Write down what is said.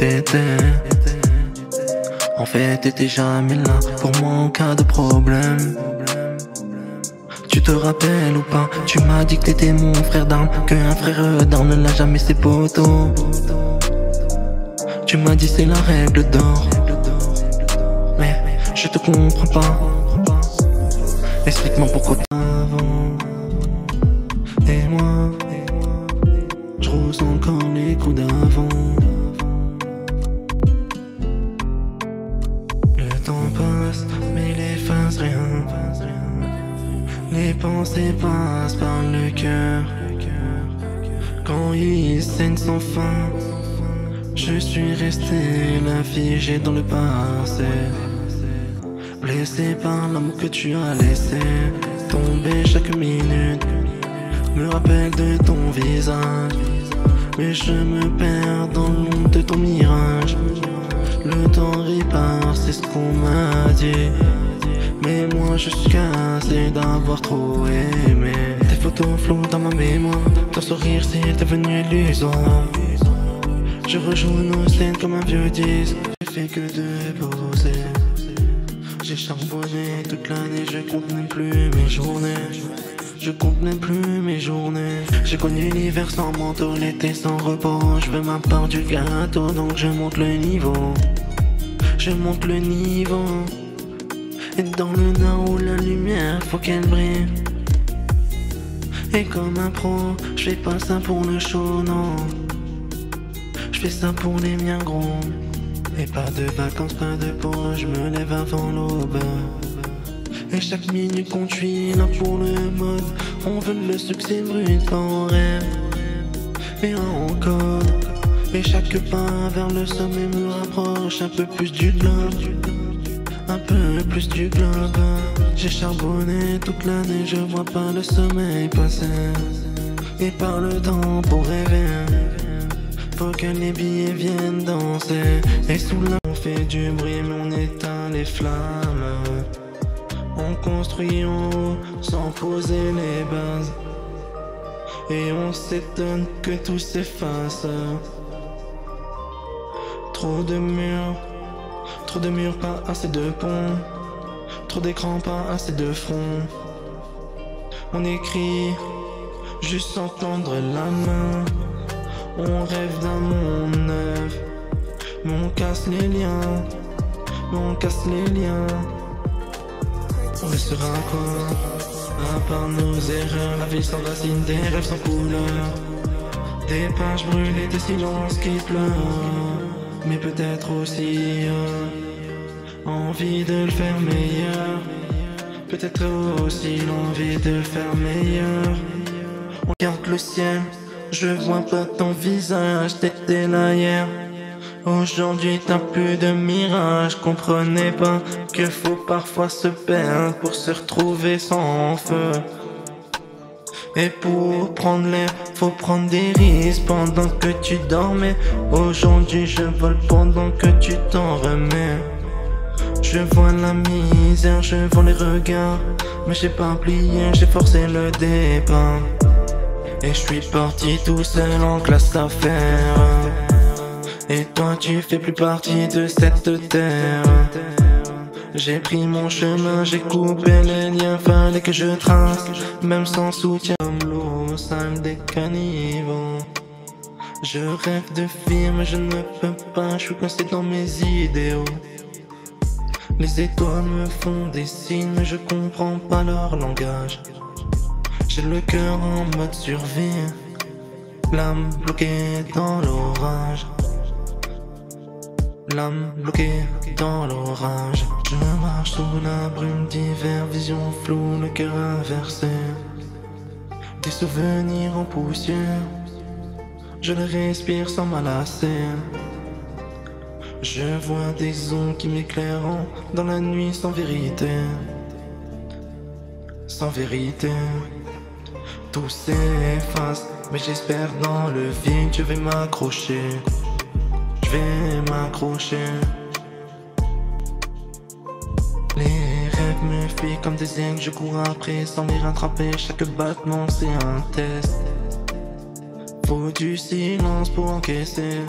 t'étais. En fait t'étais jamais là pour moi en cas de problème. Tu te rappelles ou pas? Tu m'as dit que t'étais mon frère d'armes, qu'un frère d'armes ne l'a jamais ses poteaux. Tu m'as dit c'est la règle d'or, mais je te comprends pas. Explique-moi pourquoi avant. Et moi, je ressens encore les coups d'avant. Le temps passe, mais il efface rien. Les pensées passent par le cœur. Quand il saigne sans fin, je suis resté là figé dans le passé. Blessé par l'amour que tu as laissé tomber chaque minute, me rappelle de ton visage. Mais je me perds dans l'ombre de ton mirage. Le temps répare, c'est ce qu'on m'a dit. Mais moi je suis cassé d'avoir trop aimé. Tes photos floues dans ma mémoire, ton sourire c'est devenu illusoire. Je rejoue nos scènes comme un vieux disque. J'ai fait que de poser. J'ai charbonné toute l'année, je compte même plus mes journées. Je compte même plus mes journées. J'ai connu l'hiver sans manteau, l'été sans repos. Je veux ma part du gâteau, donc je monte le niveau. Je monte le niveau. Et dans le nord où la lumière, faut qu'elle brille. Et comme un pro, je fais pas ça pour le show, non. Je fais ça pour les miens gros. Et pas de vacances, pas de pause, je me lève avant l'aube. Et chaque minute compte, je suis là pour le mode. On veut le succès brut, pas en rêve. Et encore. Et chaque pas vers le sommet me rapproche un peu plus du globe. Un peu plus du globe. J'ai charbonné toute l'année, je vois pas le sommeil passer. Et par le temps pour rêver. Faut que les billets viennent danser. Et sous la on fait du bruit mais on éteint les flammes. On construit en haut sans poser les bases. Et on s'étonne que tout s'efface. Trop de murs, pas assez de ponts. Trop d'écrans, pas assez de front. On écrit juste sans tendre la main. On rêve d'un monde neuf, mais on casse les liens, On restera quoi, à part nos erreurs, la vie sans racines, des rêves sans couleur. Des pages brûlées, des silences qui pleurent. Mais peut-être aussi envie de le faire meilleur. Peut-être aussi l'envie de le faire meilleur. On regarde le ciel. Je vois pas ton visage, t'étais là hier. Aujourd'hui t'as plus de mirage. Comprenez pas que faut parfois se perdre pour se retrouver sans feu. Et pour prendre l'air, faut prendre des risques pendant que tu dormais. Aujourd'hui je vole pendant que tu t'en remets. Je vois la misère, je vois les regards. Mais j'ai pas plié, j'ai forcé le départ. Et je suis parti tout seul en classe d'affaires. Et toi tu fais plus partie de cette terre. J'ai pris mon chemin, j'ai coupé les liens, fallait que je trace. Même sans soutien comme l'eau, salle des caniveaux. Je rêve de filles mais je ne peux pas, je suis coincé dans mes idéaux. Les étoiles me font des signes mais je comprends pas leur langage. J'ai le cœur en mode survie, l'âme bloquée dans l'orage. L'âme bloquée dans l'orage. Je marche sous la brume d'hiver, vision floue, le cœur inversé. Des souvenirs en poussière, je les respire sans m'alasser. Je vois des ondes qui m'éclairent dans la nuit sans vérité. Sans vérité. Tout s'efface, mais j'espère dans le vide, je vais m'accrocher. Je vais m'accrocher. Les rêves me fuient comme des aigles, je cours après sans les rattraper. Chaque battement c'est un test. Faut du silence pour encaisser.